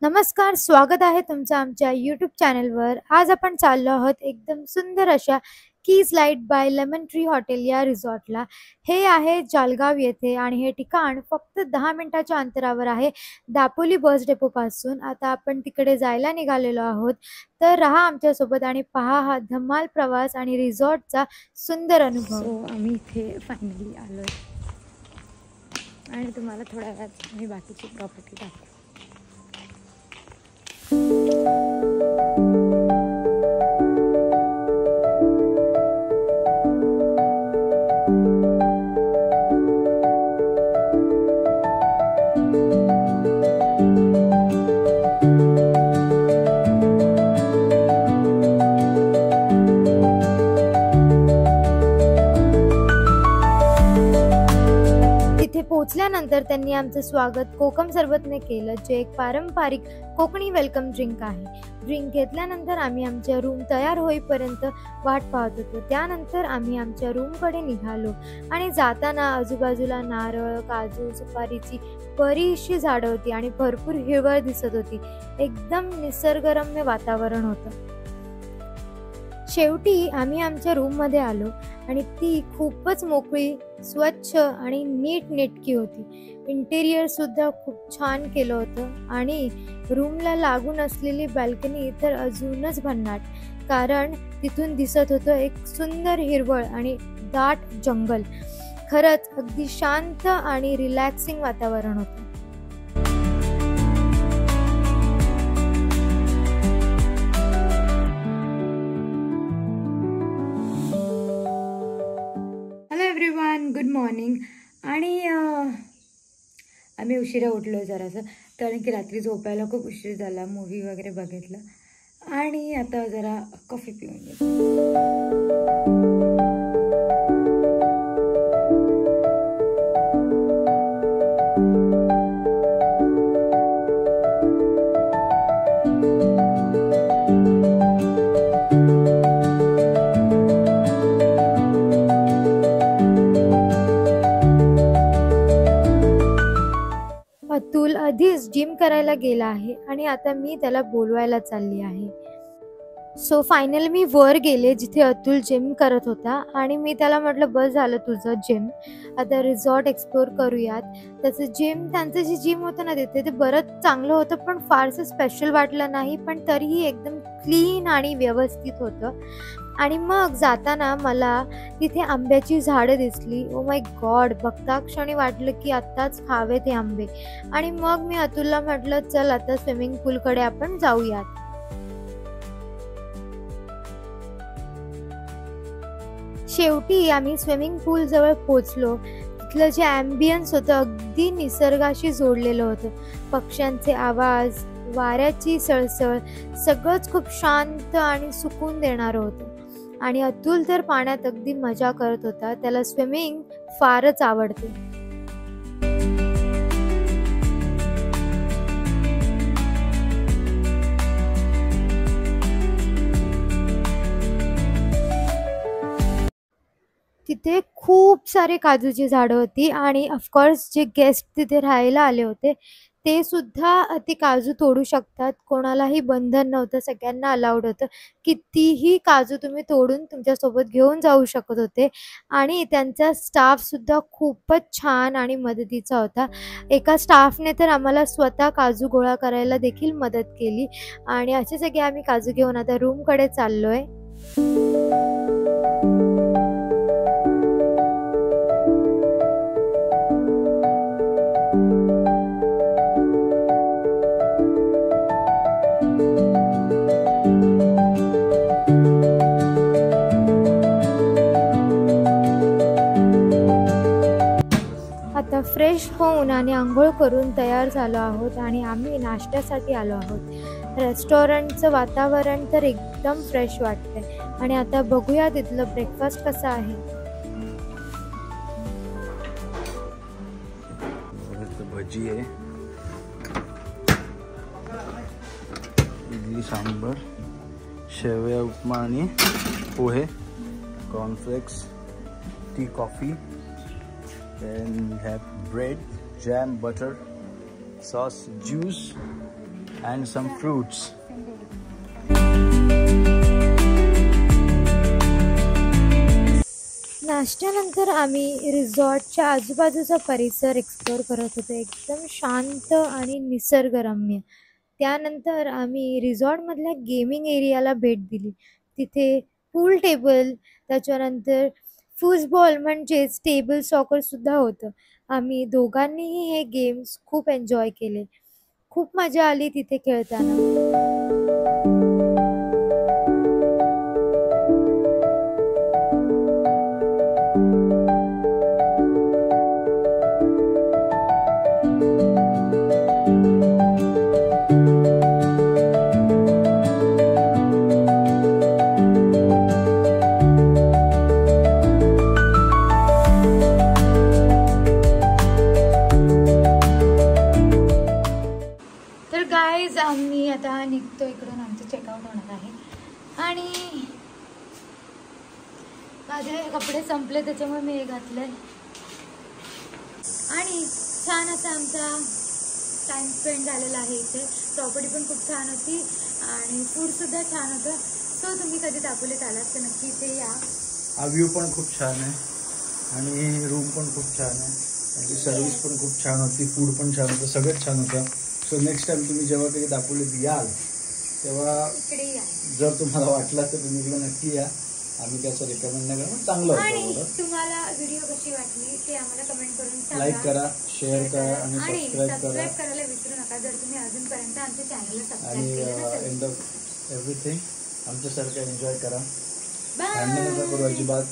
नमस्कार, स्वागत आहे तुमचं आमच्या यूट्यूब चॅनलवर. आज आपण चाललो आहोत एकदम सुंदर अशा Keys Lite by Lemon Tree hotel या रिसॉर्टला. हे आहे जालगाव येथे आणि हे ठिकाण फक्त 10 मिनिटाच्या अंतरावर आहे दापोली बस डेपोपासून. आता आपण तिकडे जायला निघालेलो आहोत, तर राहा आमच्यासोबत आणि पहा हा धमाल प्रवास आणि रिसॉर्टचा सुंदर अनुभव. आम्ही इथे फायनली आलो आणि तुम्हाला थोड्या वेळात मी बाकीची प्रॉपर्टी दाखवते. पोहोचल्यानंतर त्यांनी आमचं स्वागत कोकम सरबतने केलं, जे एक पारंपरिक कोकणी वेलकम ड्रिंक आहे. ड्रिंक घेतल्यानंतर आम्ही आमच्या रूम तयार होईपर्यंत वाट पाहत होतो. त्यानंतर आम्ही आमच्या रूमकडे निघालो आणि जाताना आजूबाजूला नारळ, काजू, सुपारीची बरीचशी झाडं होती आणि भरपूर हिरवळ दिसत होती. एकदम निसर्गरम्य वातावरण होतं. शेवटी आम्ही आमच्या रूममध्ये आलो आणि ती खूपच मोकळी, स्वच्छ आणि नीटनेटकी होती. इंटेरियर सुद्धा खूप छान केलं होतं आणि रूमला लागून असलेली बॅल्कनी तर अजूनच भन्नाट, कारण तिथून दिसत होतं एक सुंदर हिरवळ आणि दाट जंगल. खरंच अगदी शांत आणि रिलॅक्सिंग वातावरण होतं. Good morning. आणि आम्ही उशिरा उठलो आहे जरासं, कारण की रात्री झोपायला खूप उशीर झाला. मूवी वगैरे बघितलं आणि आता जरा कॉफी पिऊन घेऊ. अतुल आधीच जिम करायला गेला आहे आणि आता मी त्याला बोलवायला चालली आहे. सो फायनली मी वर गेले जिथे अतुल जिम करत होता आणि मी त्याला म्हटलं, बस झालं तुझं जिम, आता रिसॉर्ट एक्सप्लोर करूयात. त्यांचं जे जिम होतं ना तिथे, ते बरंच चांगलं होतं, पण फारसं स्पेशल वाटलं नाही, पण तरीही एकदम क्लीन आणि व्यवस्थित होतं. आणि मग जाताना मला तिथे आंब्याची झाडं दिसली. ओ माय गॉड, बघता क्षणी वाटलं की आत्ताच खावे ते आंबे. आणि मग मी अतुलला म्हटलं, चल आता स्विमिंग पूलकडे आपण जाऊयात. शेवटी आम्ही स्विमिंग पूल जवळ पोचलो. तिथलं जे ॲम्बियन्स होतं अगदी निसर्गाशी जोडलेलं होतं. पक्ष्यांचे आवाज, वाऱ्याची सळसळ, सगळंच खूप शांत आणि सुकून देणारं होतं. आणि अतुल तर पाण्यात अगदी मजा करत होता. त्याला स्विमिंग फारच आवडते. तिथे खूप सारे काजूची झाडं होती आणि ऑफकोर्स जे गेस्ट तिथे राहायला आले होते ते सुद्धा ते काजू तोडू शकतात. कोणालाही बंधन नव्हतं, सगळ्यांना अलाउड होतं. कितीही काजू तुम्ही तोडून तुमच्यासोबत घेऊन जाऊ शकत होते. आणि त्यांचा स्टाफसुद्धा खूपच छान आणि मदतीचा होता. एका स्टाफने तर आम्हाला स्वतः काजू गोळा करायला देखील मदत केली. आणि असे सगळे आम्ही काजू घेऊन आता रूमकडे चाललो आहे. आता फ्रेश होऊन आणि आंघोळ करून तयार झालो आहोत आणि आम्ही नाश्त्यासाठी आलो आहोत. रेस्टॉरंटचं वातावरण तर एकदम फ्रेश वाटतंय आणि आता बघूया तिथलं ब्रेकफास्ट कसं आहे. भजी आहे, इडली सांबर, शेवया उपमा आणि pohe, cornflakes, tea, coffee. Then we have bread, jam, butter, sauce, juice, and some fruits. नाश्त्यानंतर आम्ही रिसॉर्टच्या आजूबाजूचा परिसर एक्सप्लोअर करत होतो. एकदम शांत आणि निसर्गरम्य. त्यानंतर आम्ही रिसॉर्टमधल्या गेमिंग एरियाला भेट दिली. तिथे पूल टेबल, त्याच्यानंतर फुटबॉल म्हणजेच टेबल सॉकरसुद्धा होतं. आम्ही दोघांनीही हे गेम्स खूप एन्जॉय केले. खूप मजा आली तिथे खेळताना. तर गाईज आम्ही आता निघतो इकडून. आमचं चेकआउट होणार आहे आणि माझे कपडे संपले त्याच्यामुळे मी हे घातलंय. आणि छान असा आमचा टाइम स्पेंड झालेला आहे इथे. प्रॉपर्टी पण खूप छान होती आणि फूडसुद्धा छान होतं. सो तुम्ही कधी दापोलीत आलात तर नक्की इथे या. हा व्ह्यू पण खूप छान आहे आणि रूम पण खूप छान आहे. त्यांची सर्व्हिस पण खूप छान होती. फूड पण छान होतं. सगळंच छान होतं. सो नेक्स्ट टाइम तुम्ही जेव्हा कधी दापोलीत याल तेव्हा इकडे या. जर तुम्हाला वाटलं तर तुम्ही इकडे नक्की या. आम्ही त्याचं रिकमेंड नाही करणार. चांगलं आणि होतं. तुम्हाला व्हिडिओ कशी वाटली ते आम्हाला कमेंट करून सांगा. लाईक करा, शेअर करा आणि सबस्क्राईब करा. करायला विसरू नका जर तुम्ही अजूनपर्यंत आमच्या चॅनलला सबस्क्राईब आणि केलं नसेल. एंड ऑफ एव्हरीथिंग आमच्यासारखं एन्जॉय करा. बाय. भांडण नका करू अजिबात.